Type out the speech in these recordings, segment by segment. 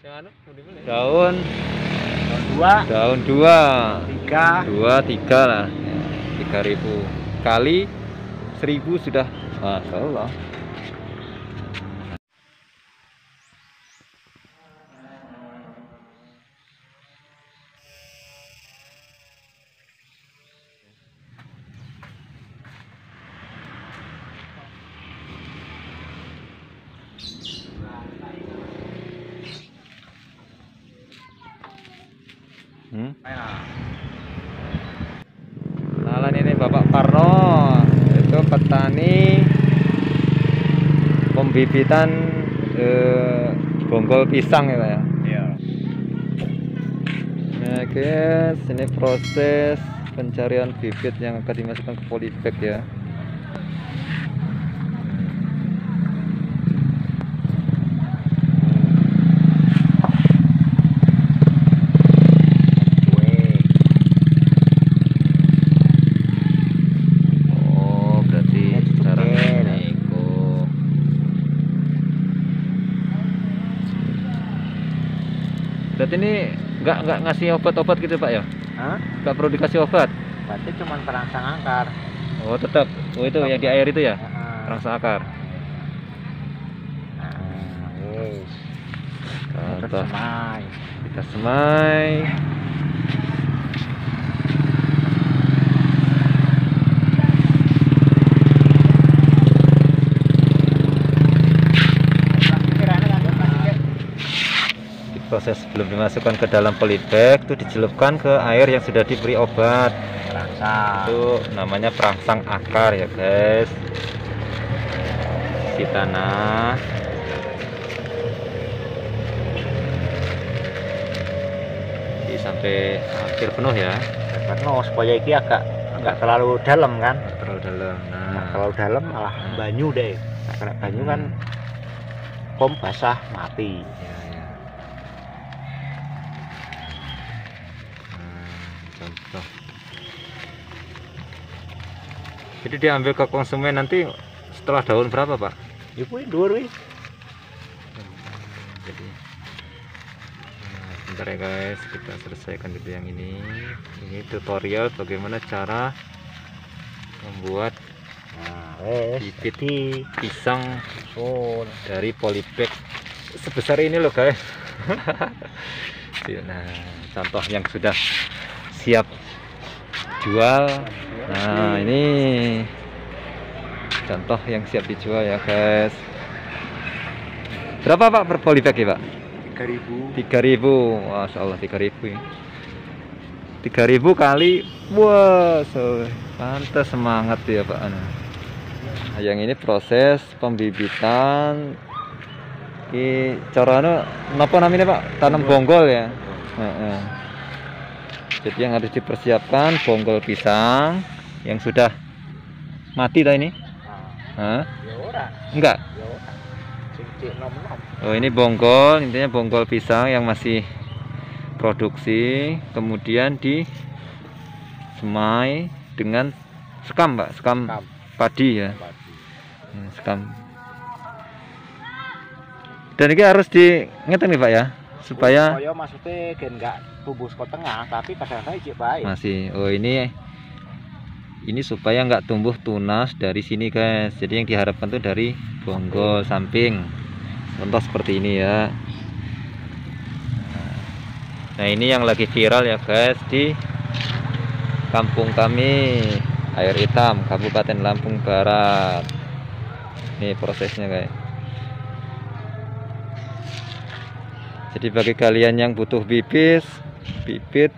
Daun dua, tiga lah, 3.000 kali 1.000 sudah, Masya Allah. Kenalan, ini Bapak Parno, itu petani pembibitan bonggol pisang ya Pak ya. Iya. Nah guys, ini proses pencarian bibit yang akan dimasukkan ke polybag ya. Berarti ini nggak ngasih obat-obat gitu Pak ya? Hah? Nggak perlu dikasih obat? Berarti cuma perangsang akar. Oh tetap. Oh itu yang di air itu ya? Perangsang akar. Yes. Kita semai. Proses sebelum dimasukkan ke dalam polybag itu dicelupkan ke air yang sudah diberi obat perangsang. Itu namanya perangsang akar ya guys. Di tanah. Jadi sampai hampir penuh ya. Penuh supaya ini agak nggak terlalu dalam kan? Nggak terlalu dalam. Nah, kalau dalam malah banyu deh. Nah, karena banyu kan kom basah mati. Contoh. Jadi diambil ke konsumen nanti setelah daun berapa Pak? Ibu dur wis. Jadi bentar ya guys, kita selesaikan dulu yang ini. Ini tutorial bagaimana cara membuat bibit pisang dari polybag sebesar ini loh guys. Nah, contoh yang sudah siap jual. Nah ini contoh yang siap dijual ya guys. Berapa Pak per polybag ya Pak? 3.000. Masya Allah 3.000 ya. 3.000 kali, wah pantas semangat ya Pak. Nah, yang ini proses pembibitan. Ini caranya apa namanya Pak? Tanam bonggol ya. Jadi yang harus dipersiapkan bonggol pisang yang sudah mati tadi ini. Enggak. Oh ini bonggol, intinya bonggol pisang yang masih produksi, kemudian disemai dengan sekam Pak, sekam padi ya. Sekam. Dan ini harus diingetin nih Pak ya, supaya maksudnya enggak tumbuh ke tengah, tapi kadang-kadang baik. Masih. Oh ini supaya nggak tumbuh tunas dari sini guys. Jadi yang diharapkan tuh dari bonggol samping. Contoh seperti ini ya. Nah ini yang lagi viral ya guys di kampung kami, Air Hitam, Kabupaten Lampung Barat. Ini prosesnya guys. Jadi bagi kalian yang butuh bibit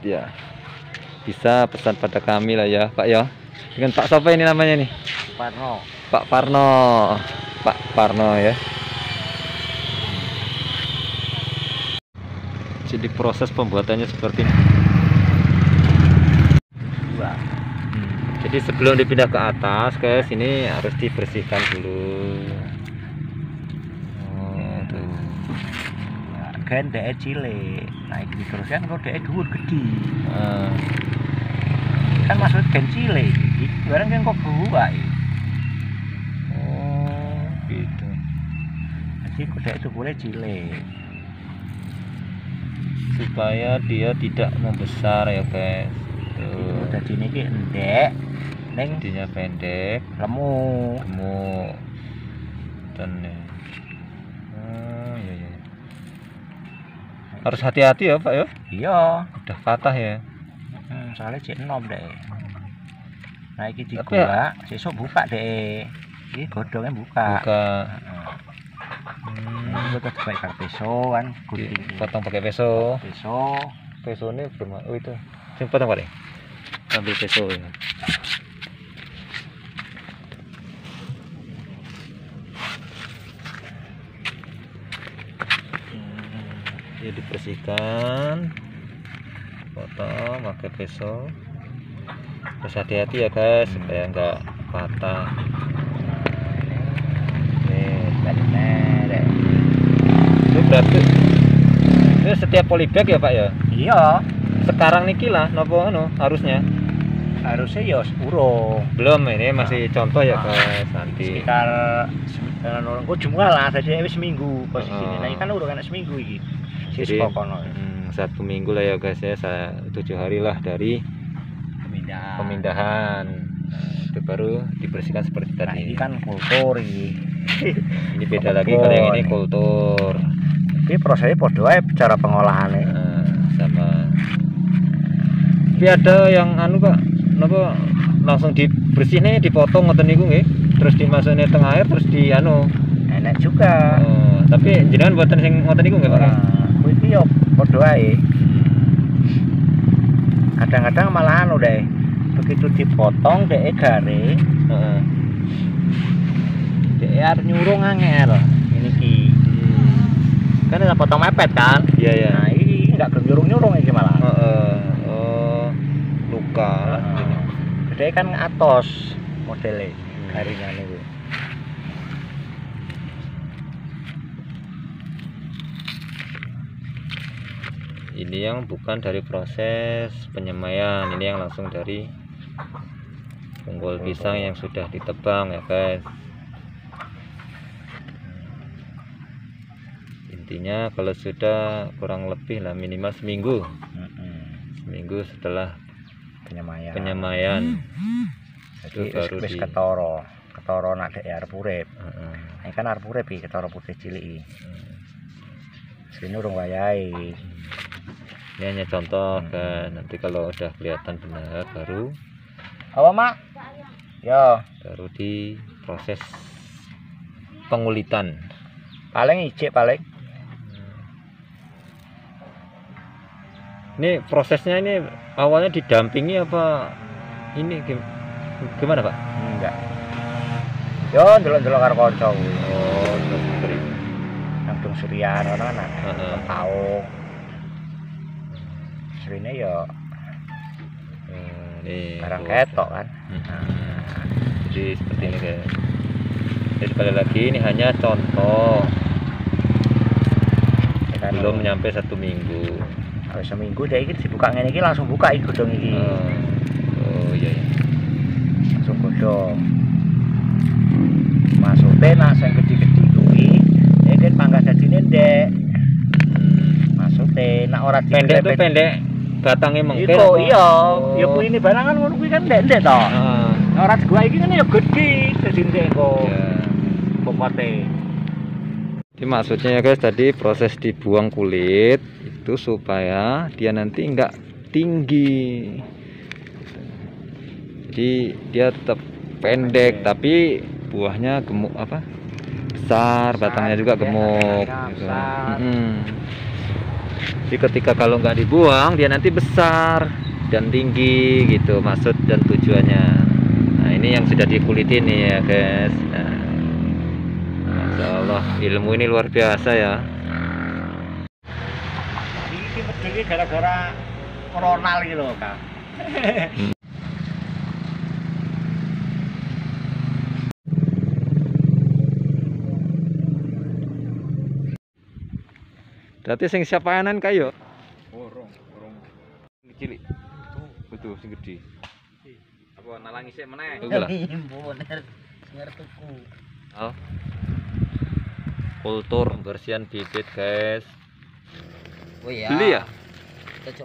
ya bisa pesan pada kami lah ya Pak ya. Dengan Pak siapa ini namanya nih? Parno. Pak Parno. Pak Parno ya. Jadi proses pembuatannya seperti ini. Jadi sebelum dipindah ke atas guys, ini harus dibersihkan dulu. Kan DE cilik, naik terus kan kalau DE dhuwur gede. Kan maksud gen cilik, barang kan kok buah. Oh, gitu. Jadi kok DE dhuwure cilik. supaya dia tidak membesar ya guys. Tuh. Jadi ini endek, neng Jadinya pendek, lemu. gemuk, dan oh iya iya. Harus hati-hati ya Pak ya. Iya. Udah patah ya. Soalnya cek enom deh. Nah iki Tapi dibuka, sesuk buka deh. Iki godongnya buka. Buka. Ini buat pakai karpeso kan, gunting. Potong pakai peso. Peso. Peso ini belum. Oh itu. Sing potong Pak. Ambil peso ya. Dia dibersihkan, potong pakai peso. Terus hati-hati ya guys supaya enggak patah. Itu berarti ini setiap polybag ya Pak ya? Iya. Sekarang niki lah nopo harusnya Harusnya ya urung. belum, ini masih contoh ya guys. Nanti Sekitar orang Jumat lah, jadi wis seminggu posisinya. Nah, ini kan urung enak seminggu iki. jadi Siswa kono. 1 minggu lah ya guys ya, 7 hari lah dari pemindahan. Itu baru dibersihkan seperti Nah, tadi. ini kan kultur iki. Ini beda lagi kalau yang ini kultur. Tapi prosesnya podo ae cara pengolahannya. Sama. Tapi ada yang anu Pak, napa langsung dibersihne, dipotong ngoten niku nggih. Terus dimasukne teng air terus di anu. Enak juga. Oh, tapi jenengan buatan sing ngoten niku nggih Pak? Kuwi iki yo podo ae. Kadang-kadang malahan udah begitu dipotong dhek garing, Heeh. dhek arep nyurung angel. Ini ki. Kan ada potong mepet kan? Iya ya. Nah, ini enggak nyurung-nyurung iki malah. Heeh. Oh, luka. Gede kan atos modelnya garingan itu. Ini yang bukan dari proses penyemaian, ini yang langsung dari punggul pisang yang sudah ditebang ya guys. Intinya kalau sudah kurang lebih lah minimal seminggu setelah penyemaian Jadi itu baru wis di ketoro nak dek arep urip. Ini kan arep urip iki ketoro putih cilik iki. Sini urung wayahe. ini hanya contoh kan, nanti kalau udah kelihatan benar baru Apa, Mak? Yo, baru di proses pengulitan. paling ijik paling. Ini prosesnya ini awalnya didampingi apa ini gimana Pak? Enggak. Yo, ndelok-ndelok karo kanca kuwi. Oh, terus Nangtung Suryan ngono kan. Heeh. Tahu. Srine yo ini barang buat- ketok kan. Jadi seperti ini guys. Jadi sekali lagi ini hanya contoh, Ya kan, belum nyampe 1 minggu. kalau seminggu deh iki dibuka ngene iki langsung buka iki godhong iki. Oh iya iya. Langsung godhong. Maksudnya nak sing gede-gede kuwi iki pangkat dadine ndek. Maksudnya nak ora Pendek tuh pendek, batangnya mengker. Iku apa? iya, Oh. ya kuwi ini barangan ngono kuwi kan ndek-ndek to. Ah, Ora gua iki kan ya gede dadi ndek kok. ya. Bobote. Jadi maksudnya ya guys, tadi proses dibuang kulit itu supaya dia nanti enggak tinggi. Jadi dia tetap pendek tapi buahnya gemuk apa? Besar, batangnya juga gemuk. Ya, Gitu. besar. Jadi ketika kalau nggak dibuang dia nanti besar dan tinggi gitu maksud dan tujuannya. Nah ini yang sudah dikulitin nih ya guys. Nah, Masya Allah ilmu ini luar biasa ya. Iki medhunge gara-gara corona iki lho, Kak. Berarti sing siap panen kayo? Orang kecil. Betul sing gede. Apa nalangi sik meneh? Iku lah. Bener. Sing tuku. Kultur pembersihan bibit guys. Oh iya. Beli ya? Kita coba.